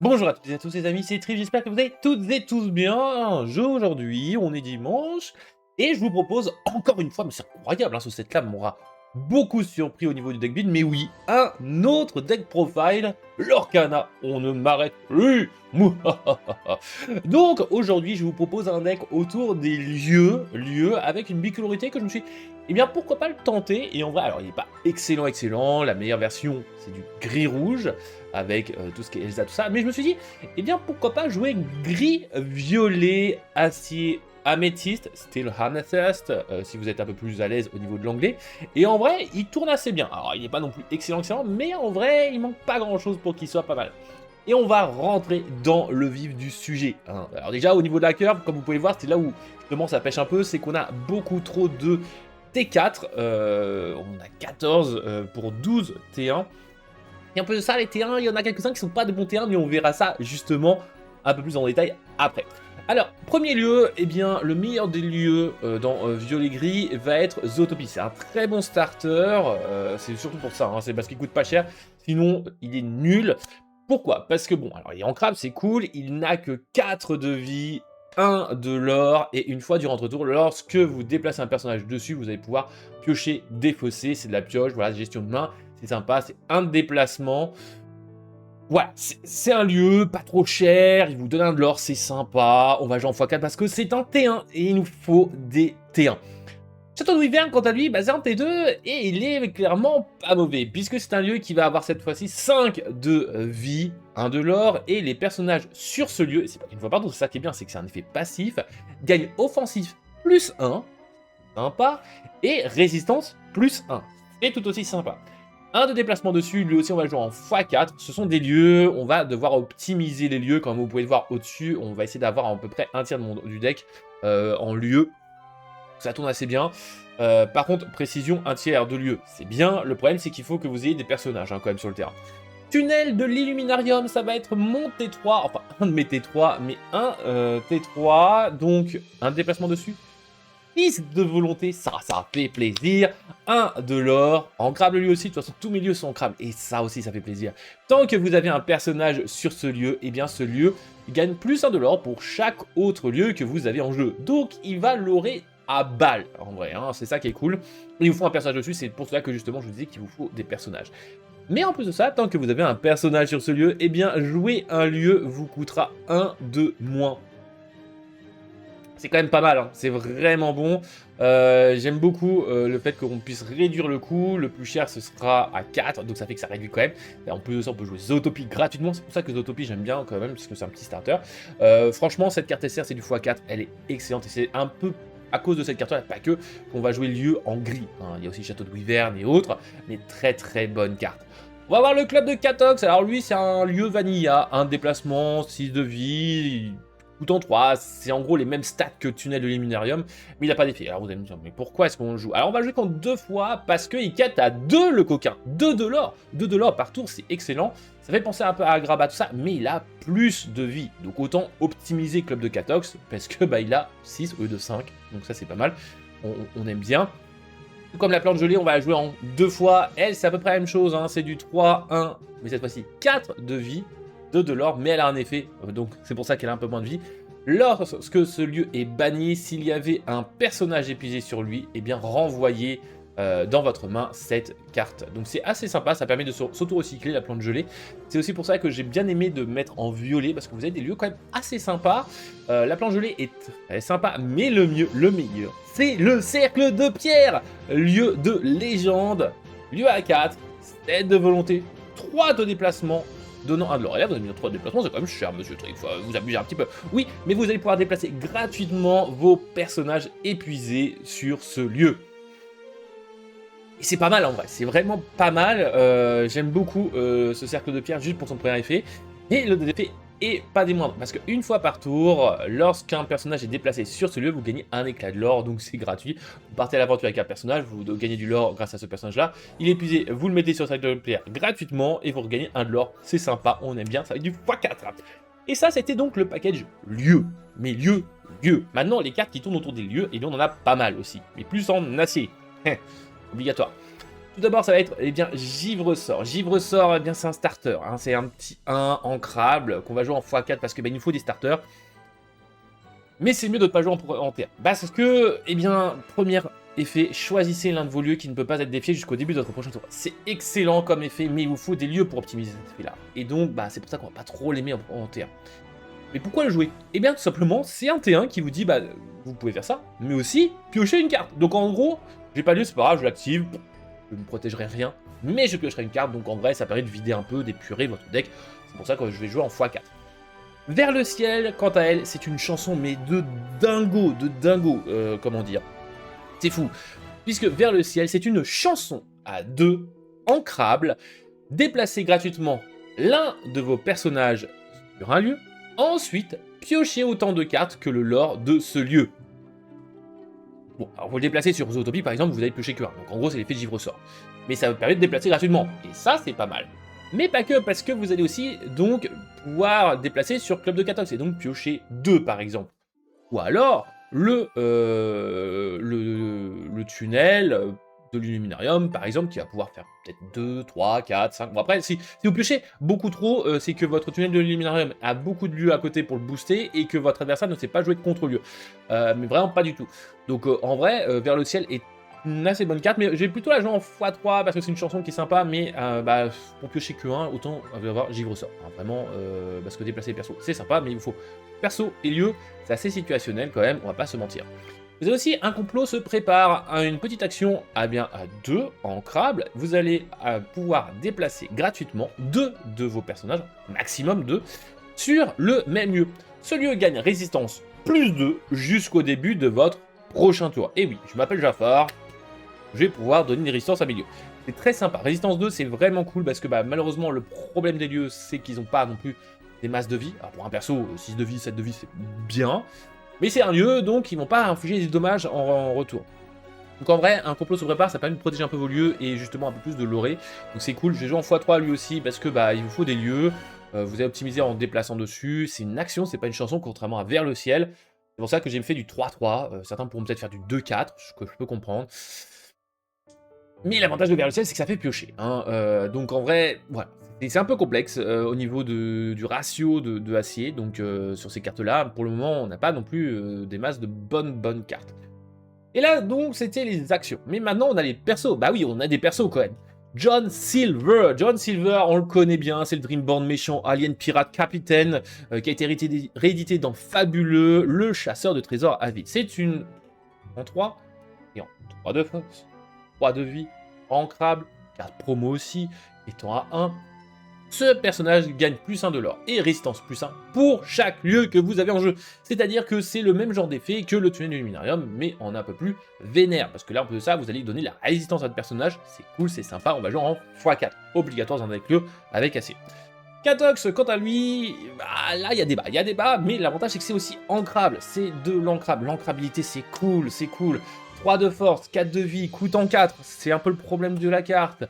Bonjour à toutes et à tous les amis, c'est Triv, j'espère que vous allez toutes et tous bien. Aujourd'hui, on est dimanche, et je vous propose encore une fois, mais c'est incroyable, hein, ce set-là m'aura beaucoup surpris au niveau du deck build, mais oui, un autre deck profile, l'Orcana, on ne m'arrête plus. Mouhahaha. Donc aujourd'hui, je vous propose un deck autour des lieux avec une bicolorité que je me suis dit, eh bien pourquoi pas le tenter. Et en vrai, alors il n'est pas excellent, la meilleure version c'est du gris-rouge, avec tout ce qui est Elsa, tout ça. Mais je me suis dit, eh bien pourquoi pas jouer gris, violet, acier, améthyste, steel amethyst, si vous êtes un peu plus à l'aise au niveau de l'anglais. Et en vrai, il tourne assez bien. Alors il n'est pas non plus excellent, mais en vrai, il manque pas grand chose pour qu'il soit pas mal. Et on va rentrer dans le vif du sujet, hein. Alors déjà, au niveau de la curve, comme vous pouvez le voir, c'est là où justement ça pêche un peu, c'est qu'on a beaucoup trop de T4, on a 14 pour 12 T1. Et en plus de ça, les T1, il y en a quelques-uns qui sont pas de bons T1, mais on verra ça justement un peu plus en détail après. Alors, premier lieu, eh bien, le meilleur des lieux dans Violet-Gris va être Zootopie. C'est un très bon starter, c'est surtout pour ça, hein, c'est parce qu'il coûte pas cher, sinon il est nul. Pourquoi? Parce que bon, alors il est en crabe, c'est cool, il n'a que 4 de vie, 1 de l'or, et une fois durant votre tour, lorsque vous déplacez un personnage dessus, vous allez pouvoir piocher, défausser, c'est de la pioche, voilà, gestion de main, c'est sympa, c'est un déplacement. Voilà, c'est un lieu pas trop cher, il vous donne un de l'or, c'est sympa, on va jouer en x4 parce que c'est un T1, et il nous faut des T1. Château de Wyvern, quant à lui, c'est un T2, et il est clairement pas mauvais, puisque c'est un lieu qui va avoir cette fois-ci 5 de vie, 1 de l'or, et les personnages sur ce lieu, et c'est pas une fois par c'est ça qui est bien, c'est que c'est un effet passif, gagnent offensif plus 1, sympa, et résistance plus 1, c'est tout aussi sympa. Un de déplacement dessus, lui aussi on va le jouer en x4, ce sont des lieux, on va devoir optimiser les lieux, comme vous pouvez le voir au-dessus, on va essayer d'avoir à peu près un tiers du deck en lieu. Ça tourne assez bien. Par contre, précision, un tiers de lieu, c'est bien. Le problème, c'est qu'il faut que vous ayez des personnages quand même sur le terrain. Tunnel de l'Illuminarium, ça va être mon T3, enfin un de mes T3, mais un T3, donc un déplacement dessus. 10 de volonté, ça fait plaisir. 1 de l'or, en crabe lui aussi, de toute façon tous mes lieux sont en crabe, et ça aussi ça fait plaisir. Tant que vous avez un personnage sur ce lieu, et bien ce lieu gagne plus 1 de l'or pour chaque autre lieu que vous avez en jeu. Donc il va l'orer à balle, en vrai, hein, c'est ça qui est cool. Il vous faut un personnage dessus, c'est pour cela que justement je vous disais qu'il vous faut des personnages. Mais en plus de ça, tant que vous avez un personnage sur ce lieu, et bien jouer un lieu vous coûtera 1 de moins. C'est quand même pas mal, hein. C'est vraiment bon. J'aime beaucoup le fait qu'on puisse réduire le coût. Le plus cher, ce sera à 4, donc ça fait que ça réduit quand même. Et en plus de ça, on peut jouer Zootopie gratuitement. C'est pour ça que Zootopie, j'aime bien quand même, parce que c'est un petit starter. Franchement, cette carte SR, c'est du x4. Elle est excellente. Et c'est un peu à cause de cette carte-là, pas que, qu'on va jouer lieu en gris, hein. Il y a aussi Château de Wyvern et autres, mais très bonne carte. On va voir le club de Catox. Alors lui, c'est un lieu vanilla, un déplacement, 6 de vie, tout en 3, c'est en gros les mêmes stats que Tunnel de l'Illuminarium, mais il n'a pas d'effet. Alors vous allez me dire, mais pourquoi est-ce qu'on le joue? Alors on va le jouer qu'en 2 fois, parce qu'il quête à 2 le coquin, 2 de l'or. 2 de l'or par tour, c'est excellent. Ça fait penser un peu à Agrabah, tout ça, mais il a plus de vie. Donc autant optimiser Club de Catox, parce que bah il a 6 au lieu de 5, donc ça c'est pas mal, on aime bien. Comme la plante gelée, on va la jouer en 2 fois. Elle, c'est à peu près la même chose, hein. C'est du 3, 1, mais cette fois-ci 4 de vie, 2 de l'or, mais elle a un effet, donc c'est pour ça qu'elle a un peu moins de vie. Lorsque ce lieu est banni, s'il y avait un personnage épuisé sur lui, eh bien renvoyez dans votre main cette carte. Donc c'est assez sympa, ça permet de s'auto-recycler la plante gelée. C'est aussi pour ça que j'ai bien aimé de mettre en violet, parce que vous avez des lieux quand même assez sympas. La plante gelée est très sympa, mais le meilleur, c'est le cercle de pierre, lieu de légende, lieu à 4, 7 de volonté, 3 de déplacement, donnant un de l'or. Et là, vous avez mis 3 de déplacement, c'est quand même cher, monsieur Trick, vous abusez un petit peu. Oui, mais vous allez pouvoir déplacer gratuitement vos personnages épuisés sur ce lieu. Et c'est pas mal en vrai, c'est vraiment pas mal. J'aime beaucoup ce cercle de pierre juste pour son premier effet. Et le deuxième effet est pas des moindres, parce qu'une fois par tour, lorsqu'un personnage est déplacé sur ce lieu, vous gagnez un éclat de l'or, donc c'est gratuit. Vous partez à l'aventure avec un personnage, vous gagnez du lore grâce à ce personnage-là. Il est épuisé, vous le mettez sur le cercle de pierre gratuitement, et vous regagnez un de l'or. C'est sympa, on aime bien, ça va être du x4. Et ça, c'était donc le package lieu. Mais lieu. Maintenant, les cartes qui tournent autour des lieux, et bien on en a pas mal aussi, mais plus en acier. Obligatoire. Tout d'abord, ça va être, eh bien, Givre-sort. Givre-sort, eh bien, c'est un starter, hein. C'est un petit 1 ancrable qu'on va jouer en x4 parce que, bah, il nous faut des starters. Mais c'est mieux de ne pas jouer en terre. Parce que, eh bien, premier effet, choisissez l'un de vos lieux qui ne peut pas être défié jusqu'au début de votre prochain tour. C'est excellent comme effet, mais il vous faut des lieux pour optimiser cet effet-là. Et donc, bah, c'est pour ça qu'on va pas trop l'aimer en terre. Mais pourquoi le jouer? Eh bien, tout simplement, c'est un T1 qui vous dit, bah, vous pouvez faire ça, mais aussi piocher une carte. Donc, en gros, j'ai pas lieu, c'est pas grave, je l'active, je ne protégerai rien, mais je piocherai une carte, donc en vrai, ça permet de vider un peu, d'épurer votre deck. C'est pour ça que je vais jouer en x4. Vers le ciel, quant à elle, c'est une chanson, mais de dingo, comment dire. C'est fou, puisque Vers le ciel, c'est une chanson à 2, ancrable, déplacez gratuitement l'un de vos personnages sur un lieu, ensuite, piochez autant de cartes que le lore de ce lieu. Bon, alors vous le déplacez sur Zootopie par exemple, vous allez piocher que 1, donc en gros c'est l'effet de Givre-sort. Mais ça vous permet de déplacer gratuitement, et ça c'est pas mal. Mais pas que, parce que vous allez aussi donc pouvoir déplacer sur Club de Catox, et donc piocher 2 par exemple. Ou alors le tunnel de l'Illuminarium, par exemple, qui va pouvoir faire peut-être 2, 3, 4, 5... Bon après, si vous piochez beaucoup trop, c'est que votre tunnel de l'Illuminarium a beaucoup de lieux à côté pour le booster, et que votre adversaire ne sait pas jouer de contre-lieu. Mais vraiment pas du tout. Donc en vrai, Vers le ciel est une assez bonne carte, mais j'ai plutôt la jouer en x3 parce que c'est une chanson qui est sympa, mais bah, pour piocher que 1, autant avoir Givre-sort. Hein, vraiment, parce que déplacer les persos, c'est sympa, mais il vous faut perso et lieu, c'est assez situationnel quand même, on va pas se mentir. Vous avez aussi un complot se prépare, une petite action à 2 ancrable, vous allez pouvoir déplacer gratuitement 2 de vos personnages, maximum 2, sur le même lieu. Ce lieu gagne résistance plus 2 jusqu'au début de votre prochain tour. Et oui, je m'appelle Jafar, je vais pouvoir donner des résistances à mes lieux. C'est très sympa. Résistance 2, c'est vraiment cool parce que bah, malheureusement, le problème des lieux, c'est qu'ils n'ont pas non plus des masses de vie. Alors pour un perso, 6 de vie, 7 de vie, c'est bien. Mais c'est un lieu, donc ils vont pas infliger des dommages en retour. Donc en vrai, un complot se prépare, ça permet de protéger un peu vos lieux et justement un peu plus de loré. Donc c'est cool, je vais jouer en x3 lui aussi parce que bah, il vous faut des lieux. Vous allez optimiser en déplaçant dessus. C'est une action, c'est pas une chanson, contrairement à Vers le ciel. C'est pour ça que j'ai fait du 3-3. Certains pourront peut-être faire du 2-4, ce que je peux comprendre. Mais l'avantage de Vers le ciel, c'est que ça fait piocher. Hein. Donc en vrai, voilà. C'est un peu complexe au niveau du ratio de acier. Donc sur ces cartes-là, pour le moment, on n'a pas non plus des masses de bonnes cartes. Et là, donc, c'était les actions. Mais maintenant, on a les persos. Bah oui, on a des persos quand même. John Silver. John Silver, on le connaît bien, c'est le Dreamborn méchant, alien pirate capitaine, qui a été réédité dans Fabuleux, le chasseur de trésors à vie. C'est une en 3, et en 3 de force, 3 de vie, ancrable, carte promo aussi, étant à 1. Ce personnage gagne plus 1 de l'or et résistance plus 1 pour chaque lieu que vous avez en jeu. C'est-à-dire que c'est le même genre d'effet que le tunnel de l'Illuminarium, mais en un peu plus vénère. Parce que là, en plus de ça, vous allez donner la résistance à votre personnage. C'est cool, c'est sympa, on va jouer en x4. Obligatoire dans un deck lieu avec AC. Catox, quant à lui, bah, là, il y a débat, mais l'avantage, c'est que c'est aussi ancrable. C'est de l'ancrable. L'ancrabilité, c'est cool, c'est cool. 3 de force, 4 de vie, coûtant 4, c'est un peu le problème de la carte.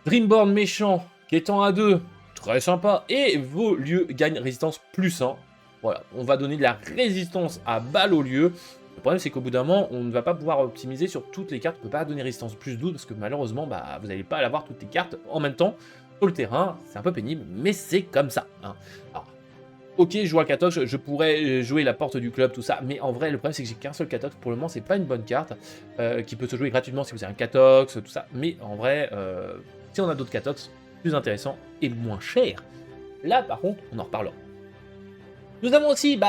Dreamborn méchant, qui est en A2, très sympa, et vos lieux gagnent résistance plus 1. Voilà, on va donner de la résistance à balle au lieu. Le problème, c'est qu'au bout d'un moment, on ne va pas pouvoir optimiser sur toutes les cartes, on ne peut pas donner résistance plus 12, parce que malheureusement, bah, vous n'allez pas avoir toutes les cartes en même temps sur le terrain. C'est un peu pénible, mais c'est comme ça. Hein. Alors, ok, je joue à Catox, je pourrais jouer la porte du club, tout ça, mais en vrai, le problème, c'est que j'ai qu'un seul Catox. Pour le moment, c'est pas une bonne carte, qui peut se jouer gratuitement si vous avez un Catox, tout ça, mais en vrai, si on a d'autres Catox, plus intéressant et moins cher. Là, par contre, on en reparlera. Nous avons aussi,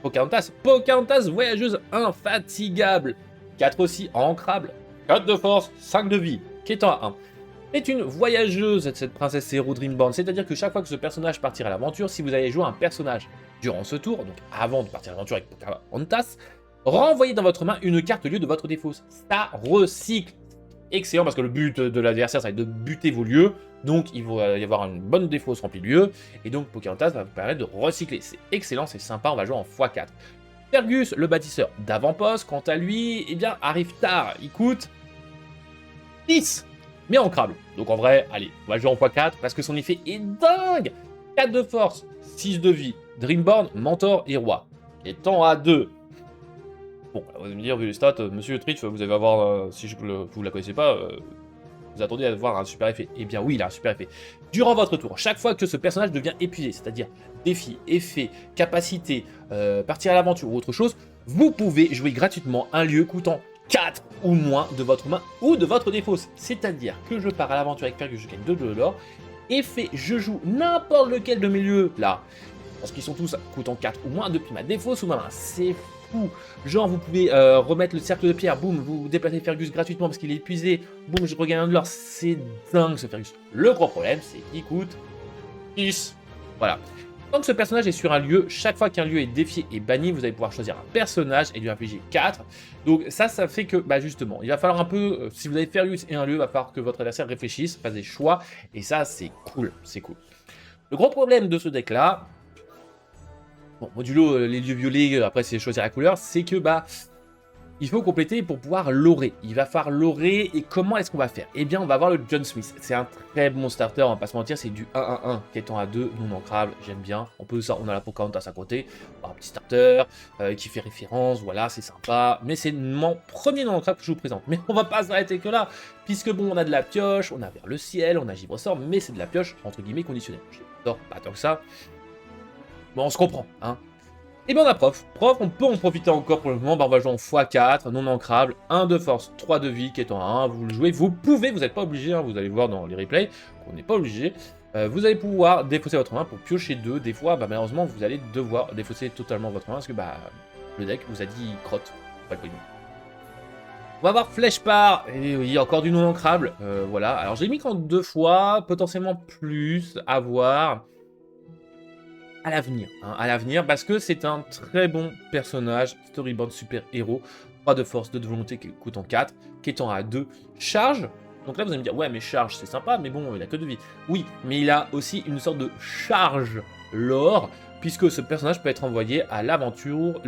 Pocahontas. Pocahontas, voyageuse infatigable. 4 aussi, ancrable. 4 de force, 5 de vie, qui est en A1. C'est une voyageuse, cette princesse héros Dreamborn. C'est-à-dire que chaque fois que ce personnage partira à l'aventure, si vous allez jouer un personnage durant ce tour, donc avant de partir à l'aventure avec Pocahontas, renvoyez dans votre main une carte lieu de votre défausse. Ça recycle. Excellent parce que le but de l'adversaire ça va être de buter vos lieux, donc il va y avoir une bonne défausse remplie de lieux, et donc Pocahontas va vous permettre de recycler. C'est excellent, c'est sympa, on va jouer en x4. Fergus, le bâtisseur d'avant-poste, quant à lui, eh bien, arrive tard, il coûte 10, mais ancrable. Donc en vrai, allez, on va jouer en x4 parce que son effet est dingue. 4 de force, 6 de vie, Dreamborn, mentor et roi. Étant à 2. Bon, vous allez me dire, vu les stats, monsieur Triff, vous allez avoir, si vous la connaissez pas, vous attendez à voir un super effet. Eh bien oui, il a un super effet. Durant votre tour, chaque fois que ce personnage devient épuisé, c'est-à-dire défi, effet, capacité, partir à l'aventure ou autre chose, vous pouvez jouer gratuitement un lieu coûtant 4 ou moins de votre main ou de votre défausse. C'est-à-dire que je pars à l'aventure avec Fergus, je gagne 2 de l'or, effet, je joue n'importe lequel de mes lieux, là, parce qu'ils sont tous coûtant 4 ou moins depuis ma défausse ou ma main. C'est fou. Genre, vous pouvez remettre le cercle de pierre, boum, vous déplacez Fergus gratuitement parce qu'il est épuisé, boum, je regagne un de l'or. C'est dingue ce Fergus. Le gros problème, c'est qu'il coûte 10. Voilà. Tant que ce personnage est sur un lieu, chaque fois qu'un lieu est défié et banni, vous allez pouvoir choisir un personnage et lui infliger 4. Donc ça fait que, bah justement, il va falloir un peu, si vous avez Fergus et un lieu, il va falloir que votre adversaire réfléchisse, fasse des choix, et ça, c'est cool, c'est cool. Le gros problème de ce deck-là, bon, modulo les lieux violets, après c'est choisir la couleur, c'est que bah il faut compléter pour pouvoir lorer. Il va falloir lorer, et comment est-ce qu'on va faire? Eh bien, on va avoir le John Smith. C'est un très bon starter, on va pas se mentir, c'est du 1-1-1, qui étant à 2, non ancrable, j'aime bien. On peut ça, on a la Pocahontas à côté, un petit starter, qui fait référence, voilà, c'est sympa. Mais c'est mon premier non ancrable que je vous présente. Mais on va pas s'arrêter que là, puisque bon, on a de la pioche, on a vers le ciel, on a Givre-sort, mais c'est de la pioche, entre guillemets, conditionnelle. Givre-sort, pas tant que ça. Bon, on se comprend, hein. Et bien on a prof. Prof, on peut en profiter encore pour le moment. Bah, on va jouer en x4, non ancrable, 1 de force, 3 de vie qui est en 1. Vous le jouez, vous pouvez, vous n'êtes pas obligé, hein, vous allez voir dans les replays, on n'est pas obligé. Vous allez pouvoir défausser votre main pour piocher 2. Des fois, bah, malheureusement, vous allez devoir défausser totalement votre main parce que bah, le deck vous a dit crotte. Pas le pognon. On va avoir flèche part, et oui, encore du non ancrable. Voilà, alors j'ai mis qu'en 2 fois, potentiellement plus, à voir. À l'avenir, parce que c'est un très bon personnage, storyboard super héros, 3 de force, 2 de volonté qui coûte en 4, qui étant à 2, charge, donc là vous allez me dire, ouais mais charge c'est sympa, mais bon il a que de vie. Oui, mais il a aussi une sorte de charge lore, puisque ce personnage peut être envoyé à l'aventure,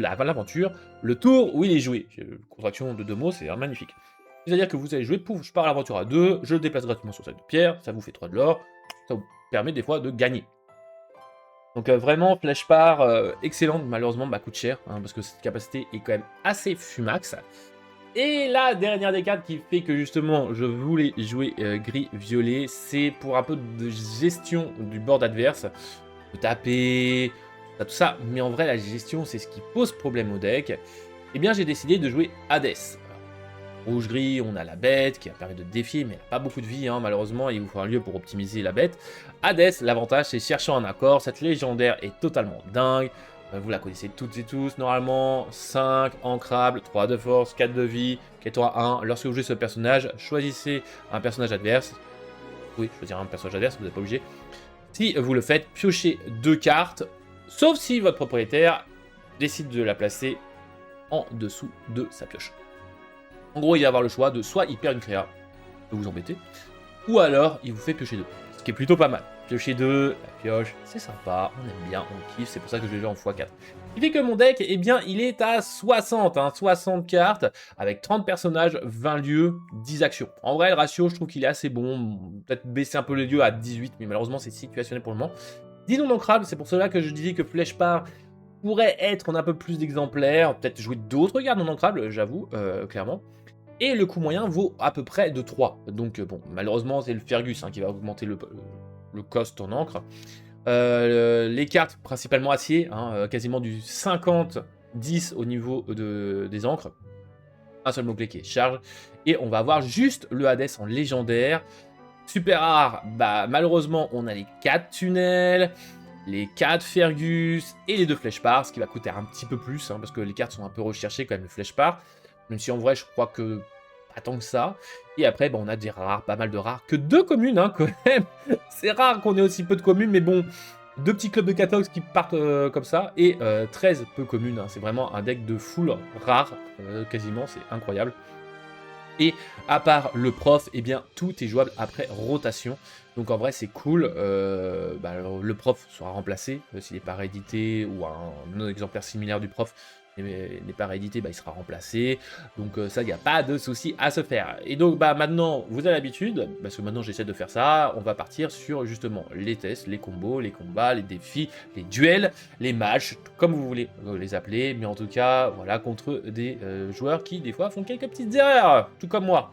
le tour où il est joué. Contraction de 2 mots, c'est magnifique. C'est-à-dire que vous allez jouer, pouf, je pars à l'aventure à 2, je le déplace gratuitement sur cette de pierre, ça vous fait 3 de l'or, ça vous permet des fois de gagner. Donc vraiment, Flèche part, excellente, malheureusement, bah, coûte cher, hein, parce que cette capacité est quand même assez fumax. Et la dernière des cartes qui fait que justement je voulais jouer gris-violet, c'est pour un peu de gestion du board adverse. On peut taper, tout ça, mais en vrai la gestion c'est ce qui pose problème au deck. Eh bien j'ai décidé de jouer Hades. Rouge-gris, on a la bête qui va permettre de défier, mais elle n'a pas beaucoup de vie, hein, malheureusement, il vous faut un lieu pour optimiser la bête. Hades, l'avantage c'est cherchant un accord, cette légendaire est totalement dingue, vous la connaissez toutes et tous, normalement, 5, ancrable, 3 de force, 4 de vie, qui est à 1. Lorsque vous jouez ce personnage, choisissez un personnage adverse. Oui, choisir un personnage adverse, vous n'êtes pas obligé. Si vous le faites, piochez 2 cartes, sauf si votre propriétaire décide de la placer en dessous de sa pioche. En gros, il va avoir le choix de soit il perd une créa, de vous embêter, ou alors il vous fait piocher 2. Ce qui est plutôt pas mal. Piocher 2, la pioche, c'est sympa, on aime bien, on kiffe, c'est pour ça que je vais jouer en x4. Ce qui fait que mon deck, eh bien, il est à 60, hein, 60 cartes, avec 30 personnages, 20 lieux, 10 actions. En vrai, le ratio, je trouve qu'il est assez bon, peut-être baisser un peu les lieux à 18, mais malheureusement, c'est situationnel pour le moment. 10 non ancrables, c'est pour cela que je disais que Flèche part pourrait être un peu plus d'exemplaires, peut-être jouer d'autres gardes non ancrables, j'avoue, clairement. Et le coût moyen vaut à peu près de 3. Donc bon, malheureusement, c'est le Fergus hein, qui va augmenter le cost en encre. Les cartes, principalement acier, hein, quasiment du 50-10 au niveau des encres. Un seul mot-clé qui est charge. Et on va avoir juste le Hades en légendaire. Super rare, bah malheureusement, on a les 4 tunnels, les 4 Fergus et les 2 flèches par, ce qui va coûter un petit peu plus, hein, parce que les cartes sont un peu recherchées quand même, le flèche par. Même si en vrai, je crois que pas tant que ça. Et après, on a des rares, pas mal de rares. Que 2 communes, hein, quand même. C'est rare qu'on ait aussi peu de communes, mais bon, 2 petits clubs de 14 qui partent comme ça. Et 13 peu communes. Hein. C'est vraiment un deck de full rare, quasiment. C'est incroyable. Et à part le prof, eh bien, tout est jouable après rotation. Donc en vrai, c'est cool. Le prof sera remplacé s'il n'est pas réédité ou un exemplaire similaire du prof n'est pas réédité, bah, il sera remplacé. Donc ça, il n'y a pas de souci à se faire. Et donc bah, maintenant, vous avez l'habitude, parce que maintenant j'essaie de faire ça, on va partir sur justement les tests, les combos, les combats, les défis, les duels, les matchs, comme vous voulez les appeler. Mais en tout cas, voilà, contre des joueurs qui, des fois, font quelques petites erreurs, tout comme moi.